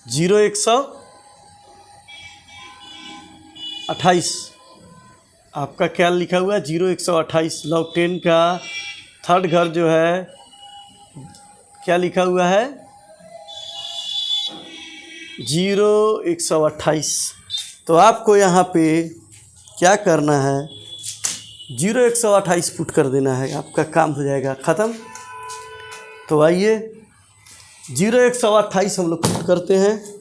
0 128 आपका क्या लिखा हुआ है, 0 128। log 10 का थर्ड घर जो है क्या लिखा हुआ है, 0 128। तो आपको यहाँ पे क्या करना है, 0 128 पुट कर देना है, आपका काम हो जाएगा ख़त्म। तो आइए 0 128 हम लोग पुट करते हैं।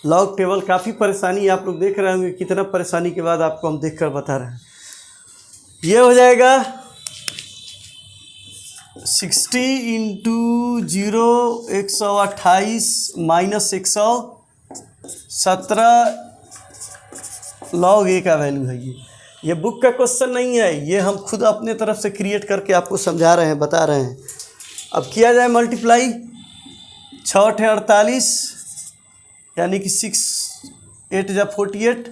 लॉग टेबल काफ़ी परेशानी आप लोग देख रहे होंगे, कितना परेशानी के बाद आपको हम देखकर बता रहे हैं। ये हो जाएगा 60 इंटू 0 128 माइनस 117 log a का वैल्यू है। ये बुक का क्वेश्चन नहीं है, ये हम खुद अपने तरफ से क्रिएट करके आपको समझा रहे हैं, बता रहे हैं। अब किया जाए मल्टीप्लाई, 6 × 48 यानी कि 6 8 × 48,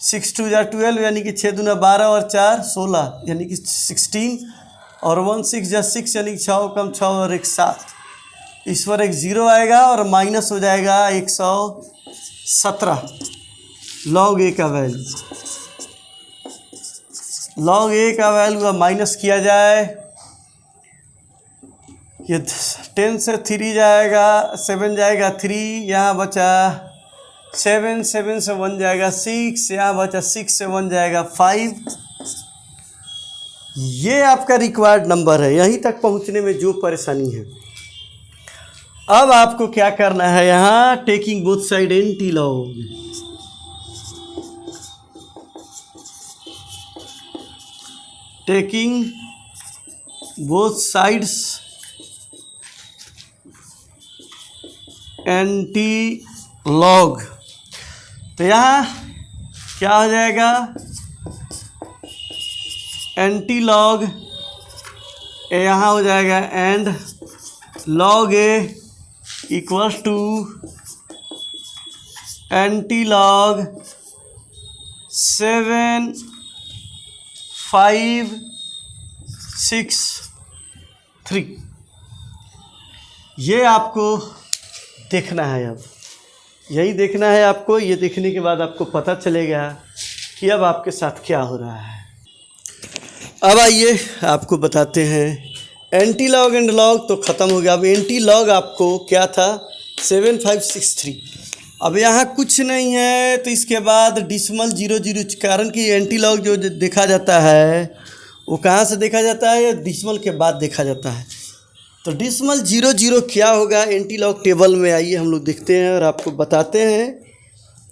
6 2 × 12 यानी कि 6 दूना 12 और 4 16 यानी कि 16, और 1 6 × 6 यानी कि 6 कम 6 और 1 7। इस पर एक 0 आएगा और माइनस हो जाएगा 17 log a का वैल्यू, log a का वैल्यू अब माइनस किया जाए, ये 10 से 3 जाएगा, 7 जाएगा 3, यहाँ बचा 7, 7 से 1 जाएगा 6, यहाँ बचा 6 से 1 जाएगा 5। ये आपका रिक्वायर्ड नंबर है, यहीं तक पहुंचने में जो परेशानी है। अब आपको क्या करना है, यहाँ taking both side anti log, taking both sides anti log, तो यहाँ क्या हो जाएगा, एंटी लॉग यहाँ हो जाएगा and log a equals to anti log 7, 5, 6, 3। ये आपको देखना है, अब यही देखना है आपको। ये देखने के बाद आपको पता चलेगा कि अब आपके साथ क्या हो रहा है। अब आइए आपको बताते हैं, एंटी लॉग एंड लॉग तो ख़त्म हो गया। अब एंटी लॉग आपको क्या था, 7, 5, 6, 3। अब यहाँ कुछ नहीं है, तो इसके बाद डिसमल 0, कारण कि एंटी लॉग जो देखा जाता है वो कहाँ से देखा जाता है, डिसमल के बाद देखा जाता है। तो डिसमल 0 क्या होगा एंटी लॉग टेबल में, आइए हम लोग देखते हैं और आपको बताते हैं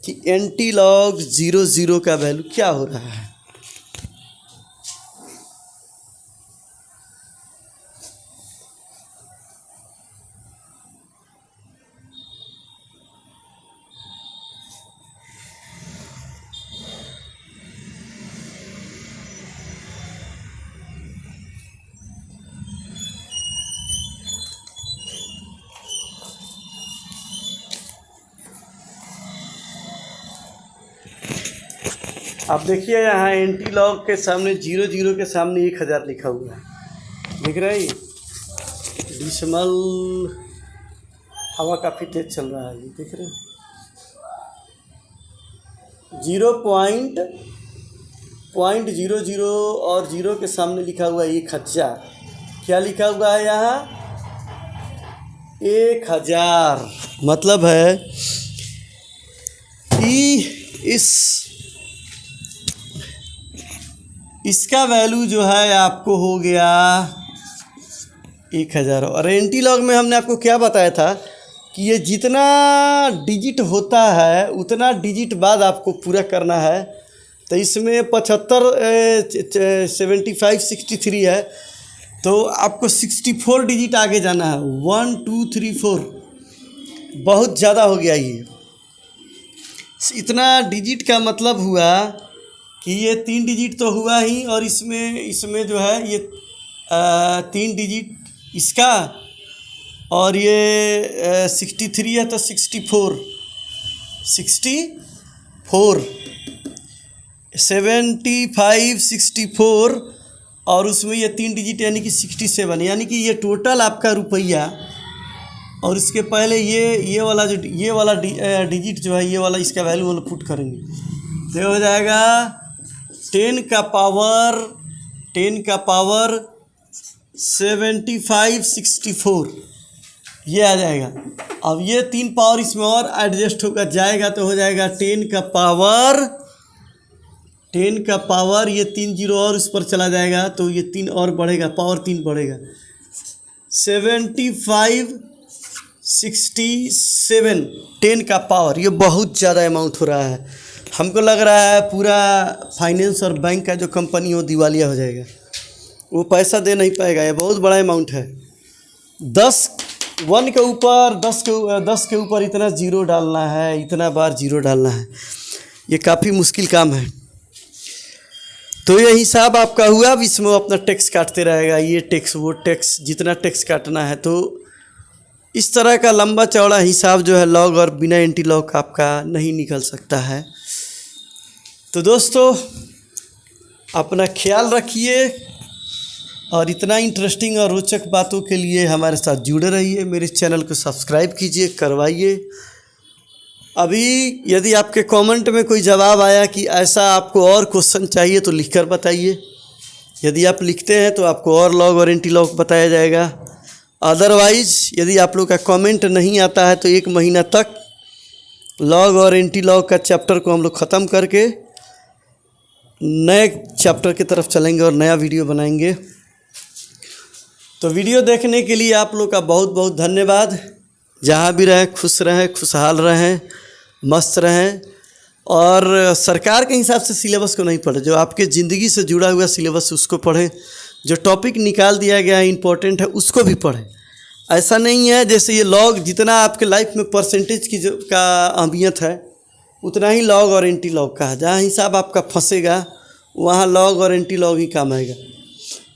कि एंटी लॉग 0 का वैल्यू क्या हो रहा है। आप देखिए यहाँ एंटी लॉग के सामने 0 के सामने 1000 लिखा हुआ है, दिख रहा है। डिसमल हवा काफ़ी तेज चल रहा है, ये देख रहे हैं। 0.00 और 0 के सामने लिखा हुआ है 1000। क्या लिखा हुआ है यहाँ, 1000। मतलब है कि इसका वैल्यू जो है आपको हो गया 1000। और एंटी लॉग में हमने आपको क्या बताया था कि ये जितना डिजिट होता है उतना डिजिट बाद आपको पूरा करना है। तो इसमें 75 63 है, तो आपको 64 डिजिट आगे जाना है। 1 2 3 4 बहुत ज़्यादा हो गया ये। इतना डिजिट का मतलब हुआ कि ये 3 डिजिट तो हुआ ही, और इसमें जो है ये 3 डिजिट इसका, और ये 63 है तो 64 75 64, और उसमें ये 3 डिजिट यानी कि 67, यानी कि ये टोटल आपका रुपया। और इसके पहले ये वाला डिजिट जो है, ये वाला इसका वैल्यू वाला पुट करेंगे तो हो जाएगा 10 का पावर 75 64, ये आ जाएगा। अब ये 3 पावर इसमें और एडजस्ट होकर जाएगा तो हो जाएगा 10 का पावर ये 3 जीरो और उस पर चला जाएगा तो ये 3 और बढ़ेगा, पावर 3 बढ़ेगा। 75 67 10 का पावर, ये बहुत ज़्यादा अमाउंट हो रहा है। हमको लग रहा है पूरा फाइनेंस और बैंक का जो कंपनी हो दिवालिया हो जाएगा, वो पैसा दे नहीं पाएगा। ये बहुत बड़ा अमाउंट है। 10 के ऊपर इतना ज़ीरो डालना है, इतना बार ज़ीरो डालना है, ये काफ़ी मुश्किल काम है। तो ये हिसाब आपका हुआ। अब इसमें अपना टैक्स काटते रहेगा, ये टैक्स वो टैक्स, जितना टैक्स काटना है। तो इस तरह का लंबा चौड़ा हिसाब जो है लॉग और बिना एंटी लॉग का आपका नहीं निकल सकता है। तो दोस्तों अपना ख्याल रखिए और इतना इंटरेस्टिंग और रोचक बातों के लिए हमारे साथ जुड़े रहिए। मेरे चैनल को सब्सक्राइब कीजिए, करवाइए। अभी यदि आपके कमेंट में कोई जवाब आया कि ऐसा आपको और क्वेश्चन चाहिए तो लिखकर बताइए। यदि आप लिखते हैं तो आपको और लॉग और एंटी लॉग बताया जाएगा। अदरवाइज़ यदि आप लोग का कमेंट नहीं आता है तो 1 महीना तक लॉग और एंटी लॉग का चैप्टर को हम लोग ख़त्म करके नए चैप्टर की तरफ चलेंगे और नया वीडियो बनाएंगे। तो वीडियो देखने के लिए आप लोग का बहुत बहुत धन्यवाद। जहाँ भी रहें खुश रहें, खुशहाल रहें, मस्त रहें और सरकार के हिसाब से सिलेबस को नहीं पढ़ें। जो आपके ज़िंदगी से जुड़ा हुआ सिलेबस उसको पढ़ें। जो टॉपिक निकाल दिया गया है इम्पोर्टेंट है उसको भी पढ़ें। ऐसा नहीं है जैसे ये लॉग जितना आपके लाइफ में परसेंटेज की जो का अहमियत है उतना ही लॉग और एंटी लॉग का है। जहाँ हिसाब आपका फंसेगा वहाँ लॉग और एंटी लॉग ही काम आएगा।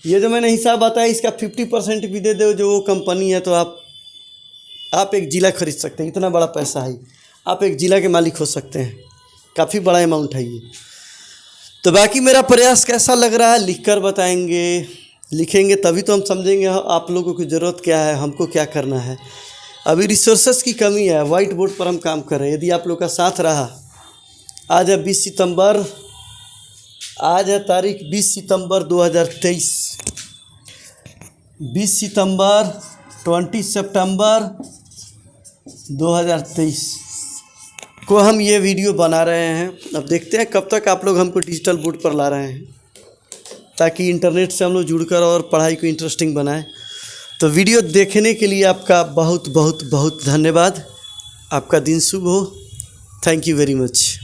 ये जो मैंने हिसाब बताया इसका 50% भी दे दो जो वो कंपनी है तो आप एक ज़िला खरीद सकते हैं। इतना बड़ा पैसा है, आप एक ज़िला के मालिक हो सकते हैं। काफ़ी बड़ा अमाउंट है ये। तो बाकी मेरा प्रयास कैसा लग रहा है लिखकर बताएंगे, लिखेंगे तभी तो हम समझेंगे आप लोगों की ज़रूरत क्या है, हमको क्या करना है। अभी रिसोर्सेस की कमी है, वाइट बोर्ड पर हम काम कर रहे हैं। यदि आप लोग का साथ रहा, आज है 20 सितंबर, आज है तारीख 20 सितंबर 2023। 20 सितंबर 20 सितंबर 2023 को हम ये वीडियो बना रहे हैं। अब देखते हैं कब तक आप लोग हमको डिजिटल बोर्ड पर ला रहे हैं ताकि इंटरनेट से हम लोग जुड़कर और पढ़ाई को इंटरेस्टिंग बनाएं। तो वीडियो देखने के लिए आपका बहुत बहुत बहुत धन्यवाद। आपका दिन शुभ हो। Thank you very much.